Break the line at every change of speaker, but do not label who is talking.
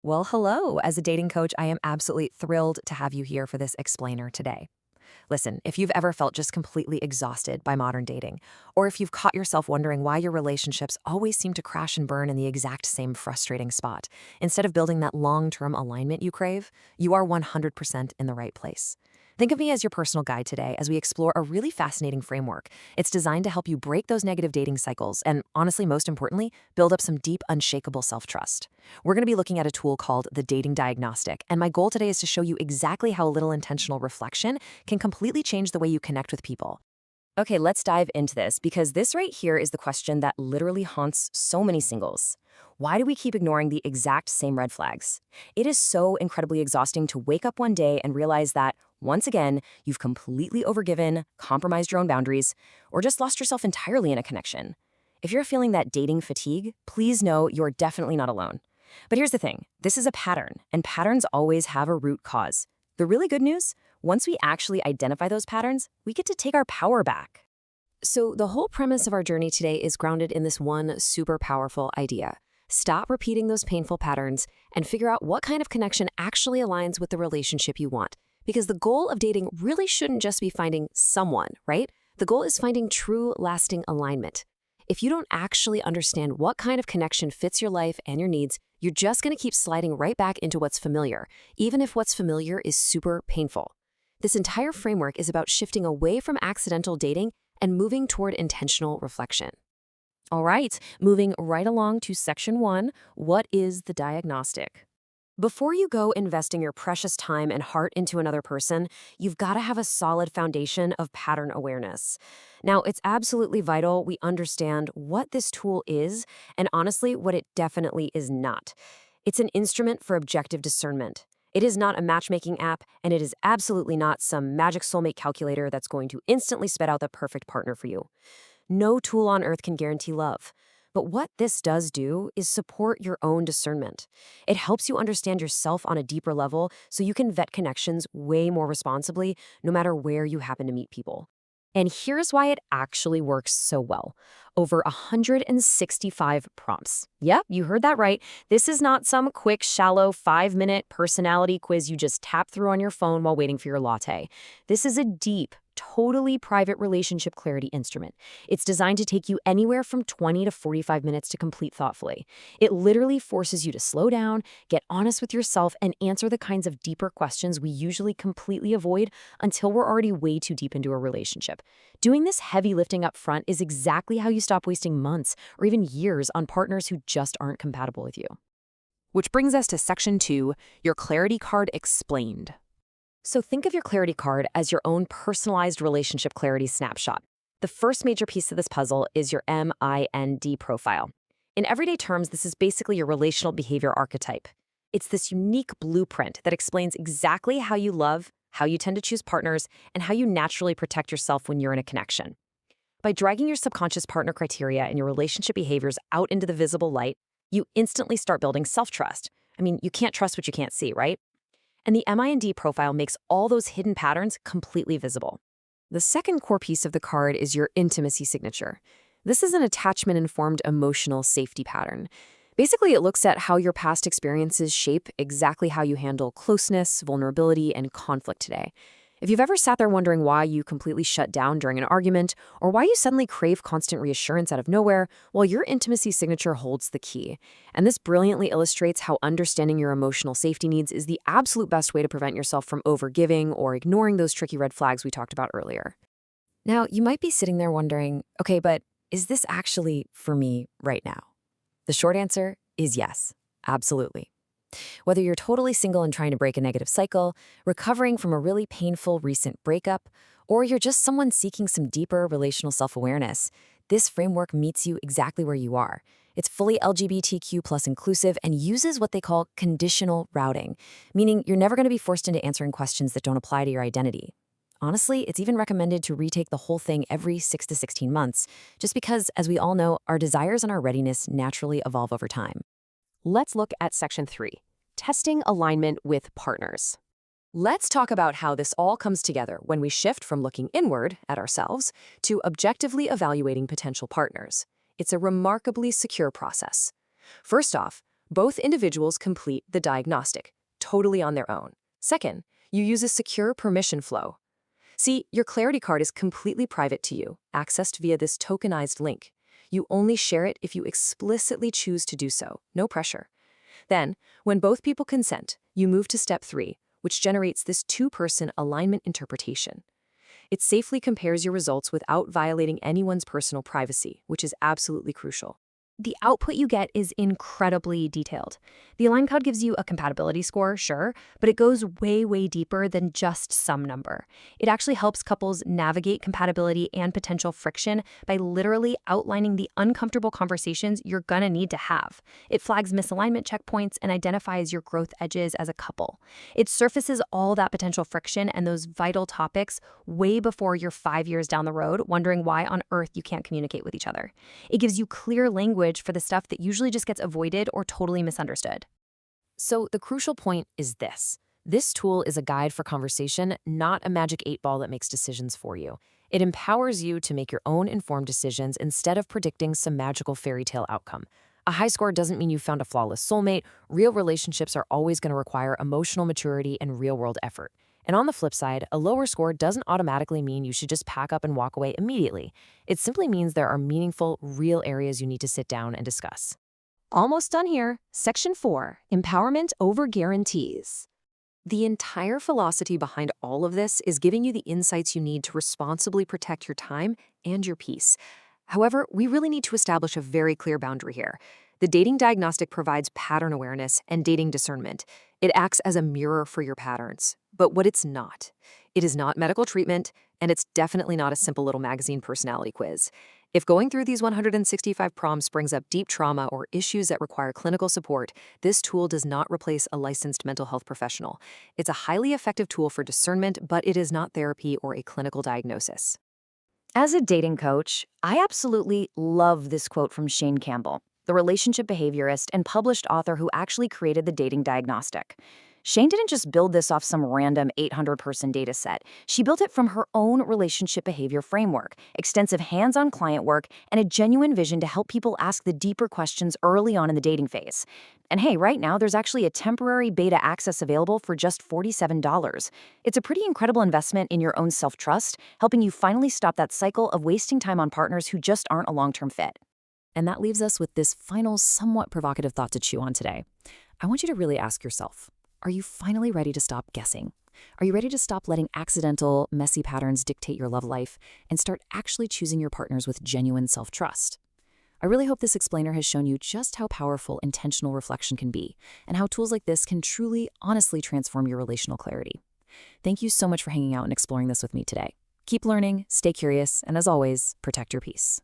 Well, hello. As a dating coach, I am absolutely thrilled to have you here for this explainer today. Listen, if you've ever felt just completely exhausted by modern dating, or if you've caught yourself wondering why your relationships always seem to crash and burn in the exact same frustrating spot, instead of building that long-term alignment you crave, you are 100% in the right place. Think of me as your personal guide today as we explore a really fascinating framework. It's designed to help you break those negative dating cycles and, honestly, most importantly, build up some deep, unshakable self-trust. We're going to be looking at a tool called the Dating Diagnostic, and my goal today is to show you exactly how a little intentional reflection can completely change the way you connect with people. Okay, let's dive into this because this right here is the question that literally haunts so many singles. Why do we keep ignoring the exact same red flags? It is so incredibly exhausting to wake up one day and realize that, once again, you've completely overgiven, compromised your own boundaries, or just lost yourself entirely in a connection. If you're feeling that dating fatigue, please know you're definitely not alone. But here's the thing, this is a pattern, and patterns always have a root cause. The really good news? Once we actually identify those patterns, we get to take our power back. So the whole premise of our journey today is grounded in this one super powerful idea. Stop repeating those painful patterns and figure out what kind of connection actually aligns with the relationship you want. Because the goal of dating really shouldn't just be finding someone, right? The goal is finding true, lasting alignment. If you don't actually understand what kind of connection fits your life and your needs, you're just going to keep sliding right back into what's familiar, even if what's familiar is super painful. This entire framework is about shifting away from accidental dating and moving toward intentional reflection. All right, moving right along to section 1, what is the diagnostic? Before you go investing your precious time and heart into another person, you've got to have a solid foundation of pattern awareness. Now, it's absolutely vital we understand what this tool is and honestly, what it definitely is not. It's an instrument for objective discernment. It is not a matchmaking app, and it is absolutely not some magic soulmate calculator that's going to instantly spit out the perfect partner for you. No tool on earth can guarantee love. But what this does do is support your own discernment. It helps you understand yourself on a deeper level so you can vet connections way more responsibly, no matter where you happen to meet people. And here's why it actually works so well. Over 165 prompts. Yep, you heard that right. This is not some quick, shallow 5-minute personality quiz you just tap through on your phone while waiting for your latte. This is a deep, totally private relationship clarity instrument. It's designed to take you anywhere from 20 to 45 minutes to complete thoughtfully. It literally forces you to slow down, get honest with yourself, and answer the kinds of deeper questions we usually completely avoid until we're already way too deep into a relationship. Doing this heavy lifting up front is exactly how you stop wasting months or even years on partners who just aren't compatible with you. Which brings us to section 2, your clarity card explained. So think of your clarity card as your own personalized relationship clarity snapshot. The first major piece of this puzzle is your MIND profile. In everyday terms, this is basically your relational behavior archetype. It's this unique blueprint that explains exactly how you love, how you tend to choose partners, and how you naturally protect yourself when you're in a connection. By dragging your subconscious partner criteria and your relationship behaviors out into the visible light, you instantly start building self-trust. I mean, you can't trust what you can't see, right? And the MIND profile makes all those hidden patterns completely visible. The second core piece of the card is your intimacy signature. This is an attachment-informed emotional safety pattern. Basically, it looks at how your past experiences shape exactly how you handle closeness, vulnerability, and conflict today. If you've ever sat there wondering why you completely shut down during an argument, or why you suddenly crave constant reassurance out of nowhere, well, your intimacy signature holds the key. And this brilliantly illustrates how understanding your emotional safety needs is the absolute best way to prevent yourself from overgiving or ignoring those tricky red flags we talked about earlier. Now, you might be sitting there wondering, okay, but is this actually for me right now? The short answer is yes, absolutely. Whether you're totally single and trying to break a negative cycle, recovering from a really painful recent breakup, or you're just someone seeking some deeper relational self-awareness, this framework meets you exactly where you are. It's fully LGBTQ plus inclusive and uses what they call conditional routing, meaning you're never going to be forced into answering questions that don't apply to your identity. Honestly, it's even recommended to retake the whole thing every 6 to 16 months, just because, as we all know, our desires and our readiness naturally evolve over time. Let's look at section 3, testing alignment with partners. Let's talk about how this all comes together when we shift from looking inward at ourselves to objectively evaluating potential partners. It's a remarkably secure process. First off, Both individuals complete the diagnostic, totally on their own. Second, you use a secure permission flow. See, your clarity card is completely private to you, accessed via this tokenized link. You only share it if you explicitly choose to do so, no pressure. Then, when both people consent, you move to step 3, which generates this two-person alignment interpretation. It safely compares your results without violating anyone's personal privacy, which is absolutely crucial.
The output you get is incredibly detailed. The Align Code gives you a compatibility score, sure, but it goes way, way deeper than just some number. It actually helps couples navigate compatibility and potential friction by literally outlining the uncomfortable conversations you're gonna need to have. It flags misalignment checkpoints and identifies your growth edges as a couple. It surfaces all that potential friction and those vital topics way before you're 5 years down the road, wondering why on earth you can't communicate with each other. It gives you clear language for the stuff that usually just gets avoided or totally misunderstood.
So the crucial point is this. This tool is a guide for conversation, not a magic 8-ball that makes decisions for you. It empowers you to make your own informed decisions instead of predicting some magical fairy tale outcome. A high score doesn't mean you found a flawless soulmate. Real relationships are always going to require emotional maturity and real-world effort. And on the flip side, a lower score doesn't automatically mean you should just pack up and walk away immediately. It simply means there are meaningful, real areas you need to sit down and discuss. Almost done here. Section 4, Empowerment over Guarantees. The entire philosophy behind all of this is giving you the insights you need to responsibly protect your time and your peace. However, we really need to establish a very clear boundary here. The Dating Diagnostic provides pattern awareness and dating discernment. It acts as a mirror for your patterns. But what it's not. It is not medical treatment, and it's definitely not a simple little magazine personality quiz. If going through these 165 prompts brings up deep trauma or issues that require clinical support, this tool does not replace a licensed mental health professional. It's a highly effective tool for discernment, but it is not therapy or a clinical diagnosis.
As a dating coach, I absolutely love this quote from Shane Campbell, the relationship behaviorist and published author who actually created the Dating Diagnostic. Shane didn't just build this off some random 800-person data set. She built it from her own relationship behavior framework, extensive hands-on client work, and a genuine vision to help people ask the deeper questions early on in the dating phase. And hey, right now, there's actually a temporary beta access available for just $47. It's a pretty incredible investment in your own self-trust, helping you finally stop that cycle of wasting time on partners who just aren't a long-term fit.
And that leaves us with this final, somewhat provocative thought to chew on today. I want you to really ask yourself, are you finally ready to stop guessing? Are you ready to stop letting accidental, messy patterns dictate your love life and start actually choosing your partners with genuine self-trust? I really hope this explainer has shown you just how powerful intentional reflection can be and how tools like this can truly, honestly transform your relational clarity. Thank you so much for hanging out and exploring this with me today. Keep learning, stay curious, and as always, protect your peace.